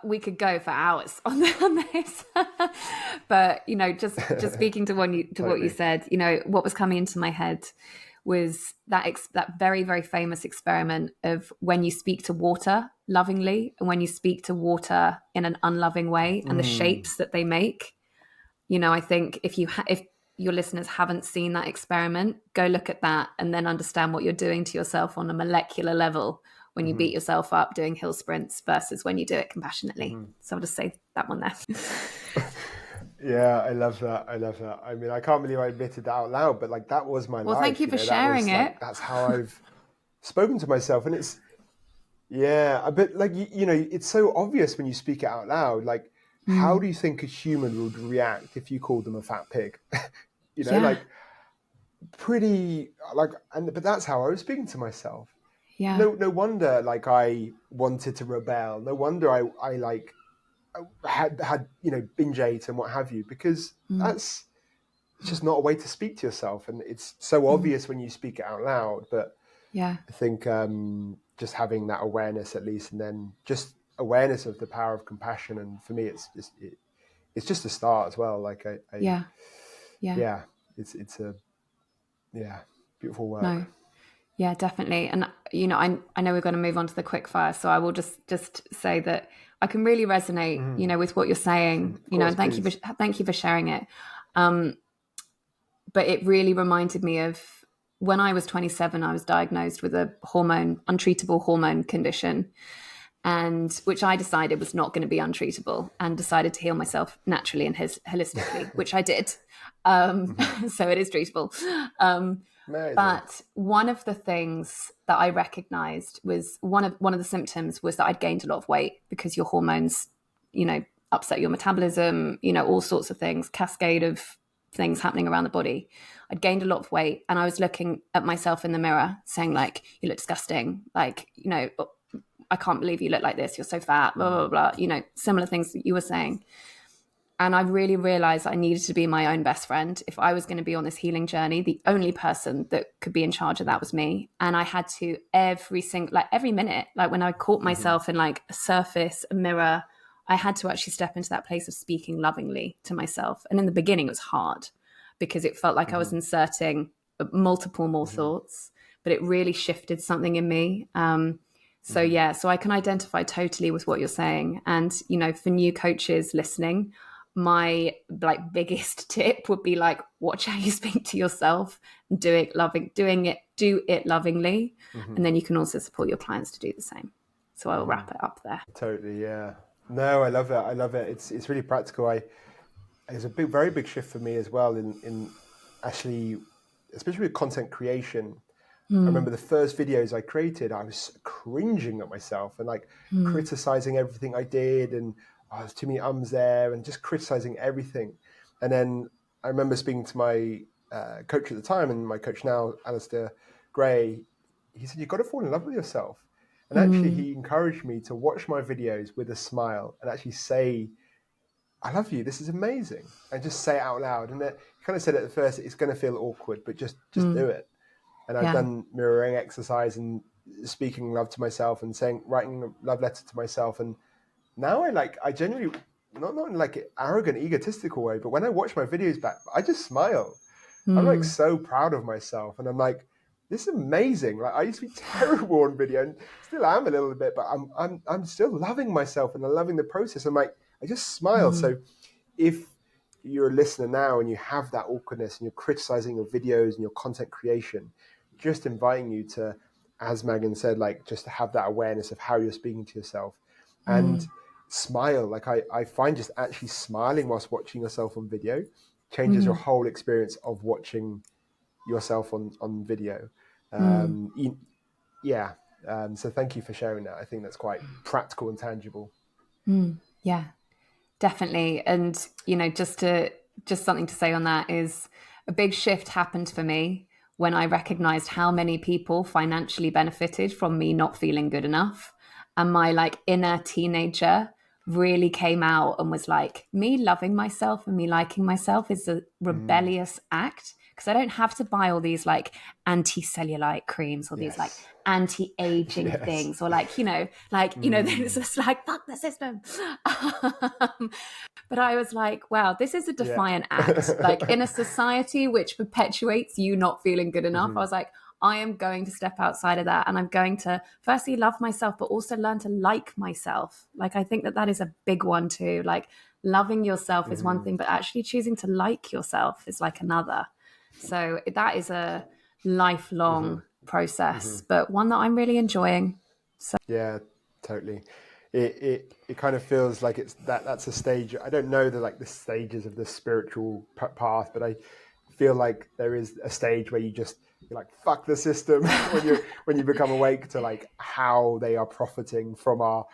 we could go for hours on this, but just speaking to what you said, what was coming into my head was that very, very famous experiment of when you speak to water lovingly and when you speak to water in an unloving way, and the shapes that they make. I think if your listeners haven't seen that experiment, go look at that and then understand what you're doing to yourself on a molecular level when you beat yourself up doing hill sprints versus when you do it compassionately. So I'll just say that one there. Yeah, I love that. I mean, I can't believe I admitted that out loud, but that was my life. Well, thank you for sharing it. That's how I've spoken to myself. And it's, but it's so obvious when you speak it out loud. How do you think a human would react if you called them a fat pig? But that's how I was speaking to myself. Yeah. No wonder I wanted to rebel. No wonder I had binge ate and what have you, because it's just not a way to speak to yourself, and it's so obvious when you speak it out loud. But I think just having that awareness at least, and then just awareness of the power of compassion, and for me it's just a start as well. It's a beautiful work. No. Yeah, definitely. And, I know we're going to move on to the quick fire. So I will just say that I can really resonate, with what you're saying, and thank you for sharing it. But it really reminded me of when I was 27, I was diagnosed with a untreatable hormone condition, and which I decided was not going to be untreatable, and decided to heal myself naturally and holistically, which I did. So it is treatable. But one of the things that I recognized was one of the symptoms was that I'd gained a lot of weight because your hormones, upset your metabolism, all sorts of things, cascade of things happening around the body. I'd gained a lot of weight, and I was looking at myself in the mirror saying you look disgusting. I can't believe you look like this. You're so fat, blah, blah, blah, similar things that you were saying. And I really realized I needed to be my own best friend. If I was going to be on this healing journey, the only person that could be in charge of that was me. And I had to every minute, when I caught myself in a surface, a mirror, I had to actually step into that place of speaking lovingly to myself. And in the beginning, it was hard because it felt like I was inserting multiple more thoughts, but it really shifted something in me. So I can identify totally with what you're saying. And, you know, for new coaches listening, my like biggest tip would be like, watch how you speak to yourself, do it lovingly. And then you can also support your clients to do the same. So I'll wrap it up there. Totally, yeah. No, I love it. I love it. It's really practical. It's a very big shift for me as well in actually, especially with content creation. I remember the first videos I created, I was cringing at myself and like criticizing everything I did, and there's too many ums there, and just criticizing everything. And then I remember speaking to my coach at the time, and my coach now, Alistair Gray. He said, "You've got to fall in love with yourself." And actually, he encouraged me to watch my videos with a smile and actually say, "I love you. This is amazing," and just say it out loud. And he kind of said at first, it's going to feel awkward, but just do it. And I've done mirroring exercise and speaking love to myself and writing a love letter to myself. And now I genuinely, not in like an arrogant, egotistical way, but when I watch my videos back, I just smile. I'm like so proud of myself. And I'm like, this is amazing. Like I used to be terrible on video and still am a little bit, but I'm still loving myself and I'm loving the process. I'm like, I just smile. So if you're a listener now and you have that awkwardness and you're criticizing your videos and your content creation, just inviting you to, as Megan said, like just to have that awareness of how you're speaking to yourself and smile. Like I find just actually smiling whilst watching yourself on video changes your whole experience of watching yourself on video. So thank you for sharing that. I think that's quite practical and tangible. Yeah, definitely. And, you know, just something to say on that is a big shift happened for me when I recognized how many people financially benefited from me not feeling good enough. And my like inner teenager really came out and was like, me loving myself and me liking myself is a rebellious act, because I don't have to buy all these like anti-cellulite creams or these like anti-aging things, or like, you know, it's just like, fuck the system. But I was like, wow, this is a defiant act. Like in a society which perpetuates you not feeling good enough, I was like, I am going to step outside of that, and I'm going to firstly love myself, but also learn to like myself. Like, I think that is a big one too. Like loving yourself is one thing, but actually choosing to like yourself is like another. So that is a lifelong process, but one that I'm really enjoying. So yeah, totally. It kind of feels like that's a stage. I don't know the stages of the spiritual path, but I feel like there is a stage where you're like, fuck the system when you become awake to like how they are profiting from our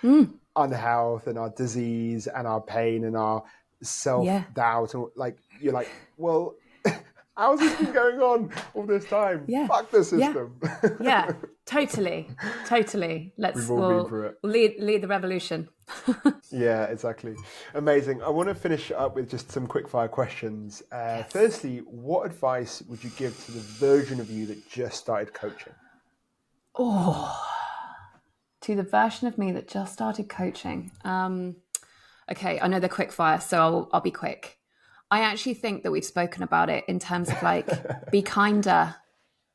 unhealth and our disease and our pain and our self-doubt. And like, you're like, well, how's this been going on all this time? Fuck the system. Yeah, totally. We'll lead the revolution. Yeah, exactly. Amazing. I want to finish up with just some quick fire questions. Firstly, what advice would you give to the version of you that just started coaching? To the version of me that just started coaching. Okay, I know they're quick fire, so I'll be quick. I actually think that we've spoken about it in terms of like, be kinder,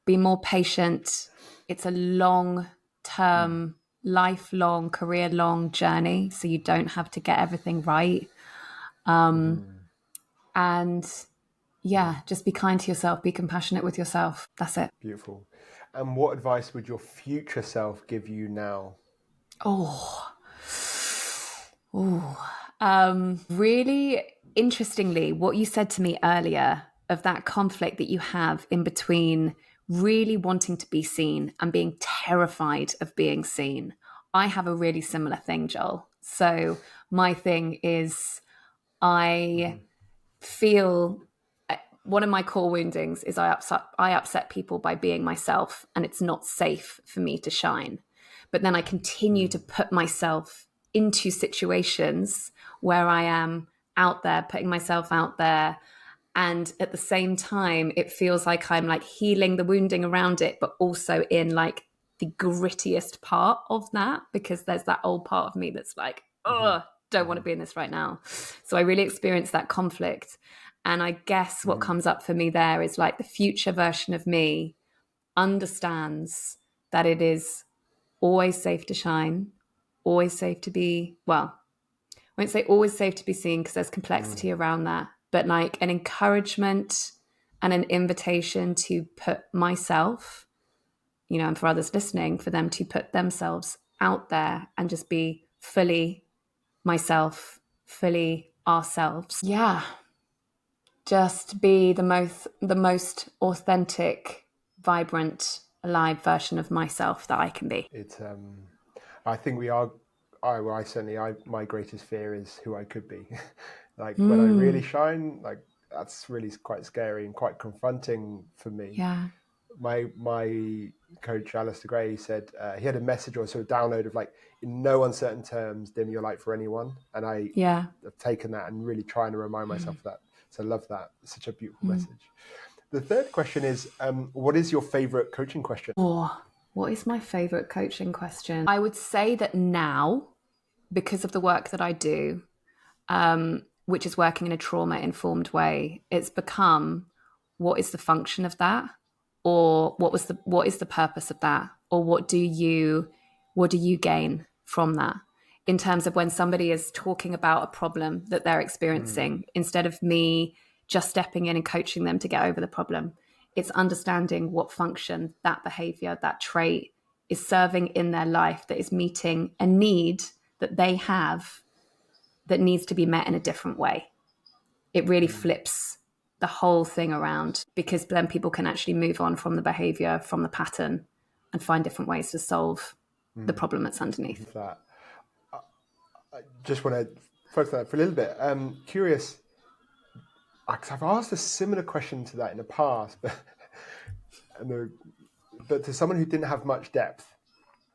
be more patient. It's a long-term, lifelong, career-long journey, so you don't have to get everything right. And just be kind to yourself, be compassionate with yourself. That's it. Beautiful. And what advice would your future self give you now? Really interestingly, what you said to me earlier of that conflict that you have in between really wanting to be seen and being terrified of being seen. I have a really similar thing, Joel. So my thing is, I feel one of my core woundings is I upset people by being myself, and it's not safe for me to shine. But then I continue to put myself into situations where I am out there, putting myself out there. And at the same time, it feels like I'm like healing the wounding around it, but also in like the grittiest part of that, because there's that old part of me that's like, oh, don't want to be in this right now. So I really experienced that conflict. And I guess what comes up for me there is like the future version of me understands that it is always safe to shine, always safe to be, well, I won't say always safe to be seen because there's complexity around that, but like an encouragement and an invitation to put myself, you know, and for others listening, for them to put themselves out there and just be fully myself, fully ourselves. Yeah. Just be the most authentic, vibrant, alive version of myself that I can be. It's I think my greatest fear is who I could be. Like when I really shine, like that's really quite scary and quite confronting for me. Yeah. My coach Alistair Gray said he had a message or sort of download of like, in no uncertain terms dim your light for anyone, and I have taken that and really trying to remind myself of that. So I love that. It's such a beautiful message. The third question is, what is your favorite coaching question? What is my favorite coaching question? I would say that now, because of the work that I do, which is working in a trauma-informed way, it's become, what is the function of that? Or what is the purpose of that? Or what do you gain from that? In terms of when somebody is talking about a problem that they're experiencing, instead of me just stepping in and coaching them to get over the problem, it's understanding what function that behavior, that trait is serving in their life that is meeting a need that they have that needs to be met in a different way. It really flips the whole thing around, because then people can actually move on from the behavior, from the pattern, and find different ways to solve the problem that's underneath. That. I just want to focus on that for a little bit. Curious, because I've asked a similar question to that in the past, but to someone who didn't have much depth.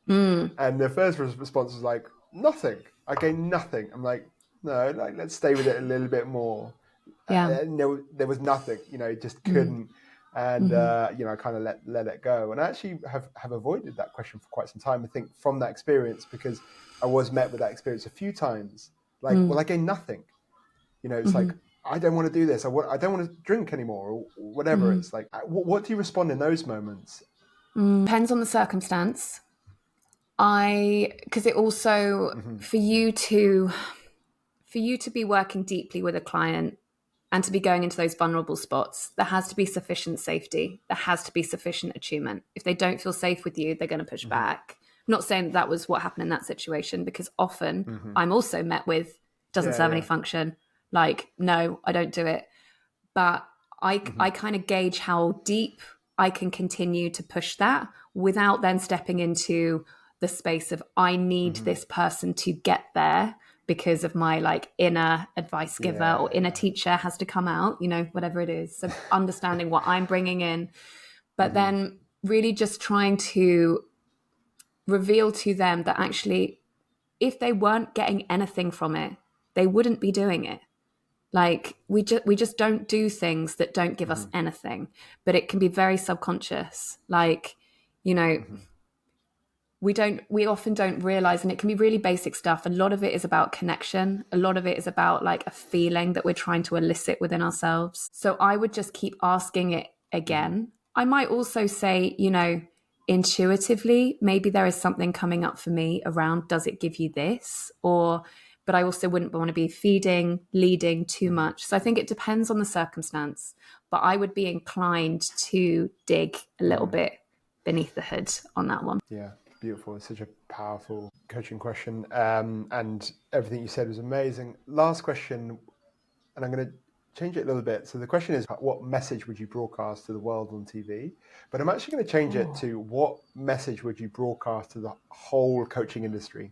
And the first response was like, nothing. I gained nothing. I'm like, no, like let's stay with it a little bit more. And there was nothing, you know, just couldn't. And, you know, I kind of let it go. And I actually have avoided that question for quite some time, I think, from that experience, because I was met with that experience a few times. Like, well, I gained nothing. You know, it's like, I don't want to do this. I don't want to drink anymore, or whatever. It's like, what do you respond in those moments? Depends on the circumstance. Because it also, for you to be working deeply with a client and to be going into those vulnerable spots, there has to be sufficient safety. There has to be sufficient attunement. If they don't feel safe with you, they're going to push back. I'm not saying that was what happened in that situation, because often I'm also met with, doesn't serve any function. Like, no, I don't do it. But I kind of gauge how deep I can continue to push that without then stepping into the space of, I need this person to get there because of my like inner advice giver or inner teacher has to come out, you know, whatever it is. So understanding what I'm bringing in, but then really just trying to reveal to them that actually, if they weren't getting anything from it, they wouldn't be doing it. Like we just don't do things that don't give us anything, but it can be very subconscious. Like, you know, we often don't realize, and it can be really basic stuff. A lot of it is about connection. A lot of it is about like a feeling that we're trying to elicit within ourselves. So I would just keep asking it again. I might also say, you know, intuitively, maybe there is something coming up for me around, does it give you this? But I also wouldn't want to be leading too much. So I think it depends on the circumstance, but I would be inclined to dig a little bit beneath the hood on that one. Yeah, beautiful. It's such a powerful coaching question. And everything you said was amazing. Last question, and I'm going to change it a little bit. So the question is, what message would you broadcast to the world on TV? But I'm actually going to change it to, what message would you broadcast to the whole coaching industry?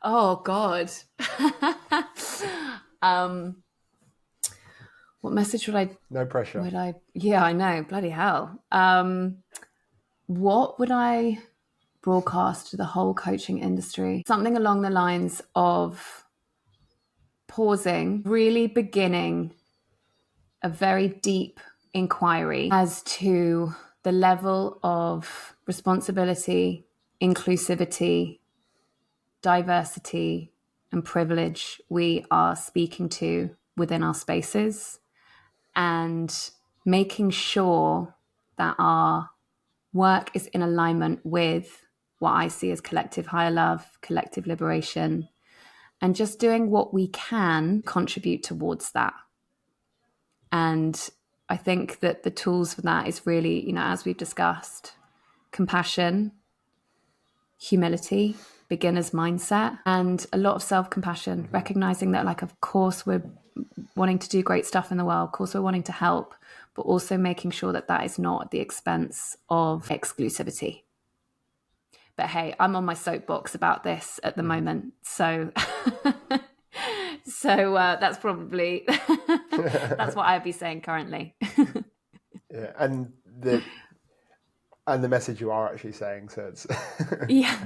Oh God. What message would I? No pressure. Yeah, I know. Bloody hell. What would I broadcast to the whole coaching industry? Something along the lines of pausing, really beginning a very deep inquiry as to the level of responsibility, inclusivity, diversity, and privilege we are speaking to within our spaces, and making sure that our work is in alignment with what I see as collective higher love, collective liberation, and just doing what we can contribute towards that. And I think that the tools for that is really, as we've discussed, compassion, humility, beginner's mindset, and a lot of self-compassion, recognizing that, like, of course we're wanting to do great stuff in the world, of course we're wanting to help, but also making sure that that is not at the expense of exclusivity. But hey, I'm on my soapbox about this at the moment, so that's probably that's what I'd be saying currently. Yeah, and the message you are actually saying, so it's yeah.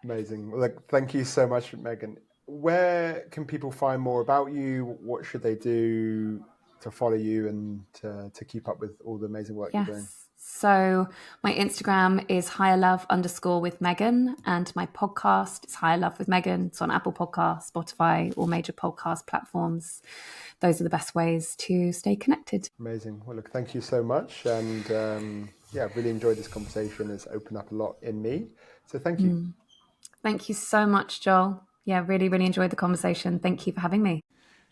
Amazing. Well, look, thank you so much, Megan. Where can people find more about you? What should they do to follow you and to keep up with all the amazing work you're doing? So my Instagram is higherlove_with_Megan, and my podcast is Higher Love with Megan. It's on Apple Podcasts, Spotify, or major podcast platforms. Those are the best ways to stay connected. Amazing. Well, look, thank you so much. And really enjoyed this conversation. It's opened up a lot in me. So thank you. Thank you so much, Joel. Yeah, really, really enjoyed the conversation. Thank you for having me.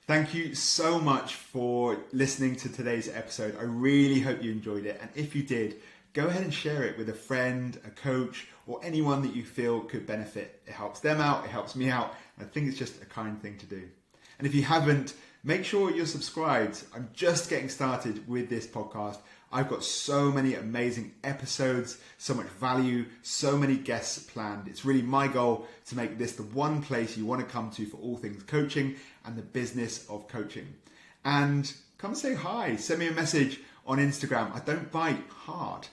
Thank you so much for listening to today's episode. I really hope you enjoyed it. And if you did, go ahead and share it with a friend, a coach, or anyone that you feel could benefit. It helps them out, it helps me out. I think it's just a kind thing to do. And if you haven't, make sure you're subscribed. I'm just getting started with this podcast. I've got so many amazing episodes, so much value, so many guests planned. It's really my goal to make this the one place you want to come to for all things coaching and the business of coaching. And come say hi, send me a message on Instagram. I don't bite hard.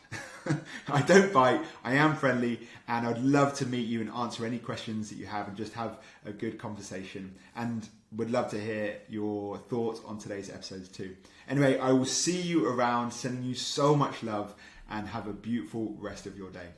I don't bite. I am friendly, and I'd love to meet you and answer any questions that you have and just have a good conversation. And would love to hear your thoughts on today's episodes too. Anyway, I will see you around, sending you so much love, and have a beautiful rest of your day.